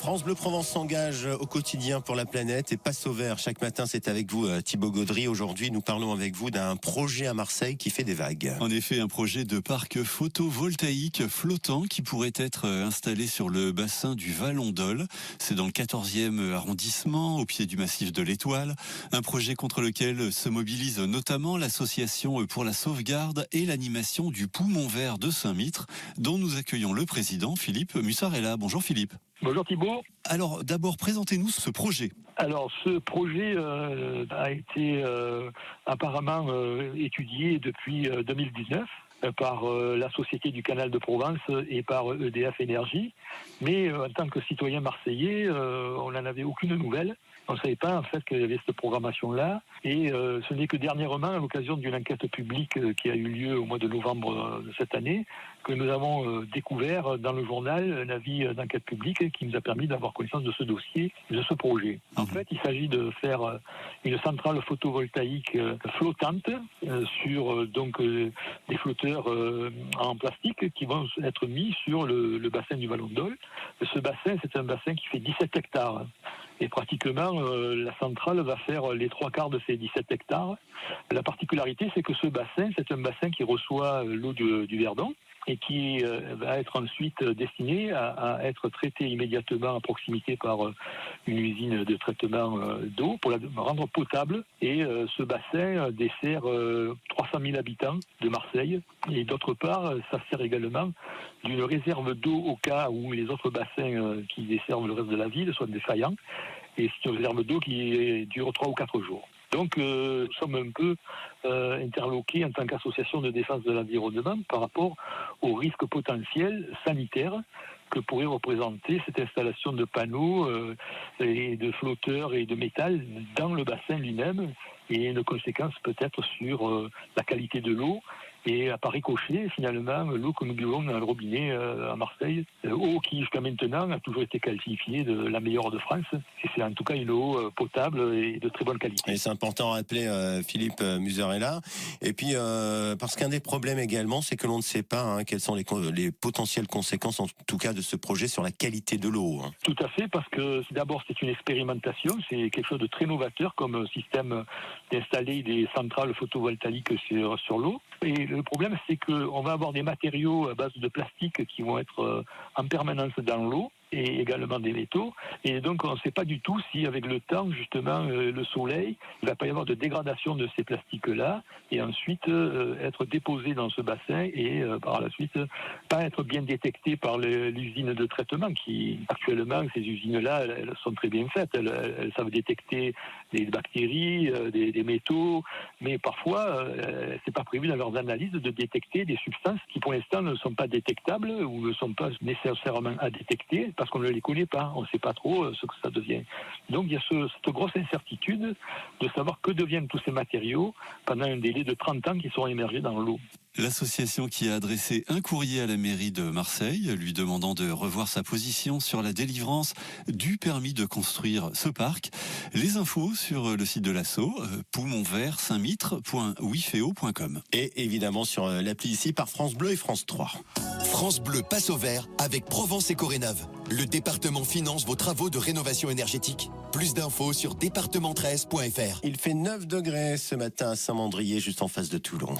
France Bleu Provence s'engage au quotidien pour la planète et passe au vert. Chaque matin, c'est avec vous Thibaut Gaudry. Aujourd'hui, nous parlons avec vous d'un projet à Marseille qui fait des vagues. En effet, un projet de parc photovoltaïque flottant qui pourrait être installé sur le bassin du Vallon d'Ol. C'est dans le 14e arrondissement, au pied du massif de l'Étoile. Un projet contre lequel se mobilise notamment l'association pour la sauvegarde et l'animation du poumon vert de Saint-Mitre, dont nous accueillons le président Philippe Mussarella. Bonjour Philippe. Bonjour Thibaut. Alors d'abord, présentez-nous ce projet. Alors ce projet a été apparemment étudié depuis 2019 par la Société du Canal de Provence et par EDF Énergie. Mais en tant que citoyen marseillais, on n'en avait aucune nouvelle. On ne savait pas en fait qu'il y avait cette programmation-là. Et ce n'est que dernièrement, à l'occasion d'une enquête publique qui a eu lieu au mois de novembre de cette année, que nous avons découvert dans le journal un avis d'enquête publique qui nous a permis d'avoir connaissance de ce dossier, de ce projet. En fait, il s'agit de faire une centrale photovoltaïque flottante sur des flotteurs en plastique qui vont être mis sur le bassin du Vallon d'Ol. Ce bassin, c'est un bassin qui fait 17 hectares. Et pratiquement, la centrale va faire les 3/4 de ces 17 hectares. La particularité, c'est que ce bassin, c'est un bassin qui reçoit l'eau du Verdon et qui va être ensuite destiné à être traité immédiatement à proximité par une usine de traitement d'eau pour la rendre potable. Et ce bassin dessert 300 000 habitants de Marseille. Et d'autre part, ça sert également d'une réserve d'eau au cas où les autres bassins qui desservent le reste de la ville soient défaillants. Et c'est une réserve d'eau qui dure 3 ou 4 jours. Donc nous sommes un peu interloqués en tant qu'association de défense de l'environnement par rapport aux risques potentiels sanitaires que pourrait représenter cette installation de panneaux et de flotteurs et de métal dans le bassin lui-même, et une conséquence peut-être sur la qualité de l'eau et à par ricochet finalement l'eau que nous buvons dans le robinet à Marseille, eau qui jusqu'à maintenant a toujours été qualifiée de la meilleure de France, et c'est en tout cas une eau potable et de très bonne qualité. Et c'est important à rappeler Philippe Mussarella. Et puis parce qu'un des problèmes également, c'est que l'on ne sait pas quelles sont les potentielles conséquences en tout cas de ce projet sur la qualité de l'eau. Tout à fait, parce que d'abord c'est une expérimentation, c'est quelque chose de très novateur comme système d'installer des centrales photovoltaïques sur l'eau. Et le problème, c'est qu'on va avoir des matériaux à base de plastique qui vont être en permanence dans l'eau, et également des métaux. Et donc, on ne sait pas du tout si, avec le temps, justement, le soleil, il ne va pas y avoir de dégradation de ces plastiques-là, et ensuite être déposés dans ce bassin, et par la suite, pas être bien détectés par l'usine de traitement, qui, actuellement, ces usines-là, elles sont très bien faites. Elles savent détecter des bactéries, des métaux, mais parfois, c'est pas prévu dans leurs analyses de détecter des substances qui, pour l'instant, ne sont pas détectables ou ne sont pas nécessairement à détecter, parce qu'on ne les connaît pas, on ne sait pas trop ce que ça devient. Donc il y a cette grosse incertitude de savoir que deviennent tous ces matériaux pendant un délai de 30 ans qui seront émergés dans l'eau. L'association qui a adressé un courrier à la mairie de Marseille, lui demandant de revoir sa position sur la délivrance du permis de construire ce parc. Les infos sur le site de l'asso, poumonvert-saint-mitre.wifeo.com. Et évidemment sur l'appli ici par France Bleu et France 3. France Bleu passe au vert avec Provence Éco-Rénov. Le département finance vos travaux de rénovation énergétique. Plus d'infos sur département13.fr. Il fait 9 degrés ce matin à Saint-Mandrier, juste en face de Toulon.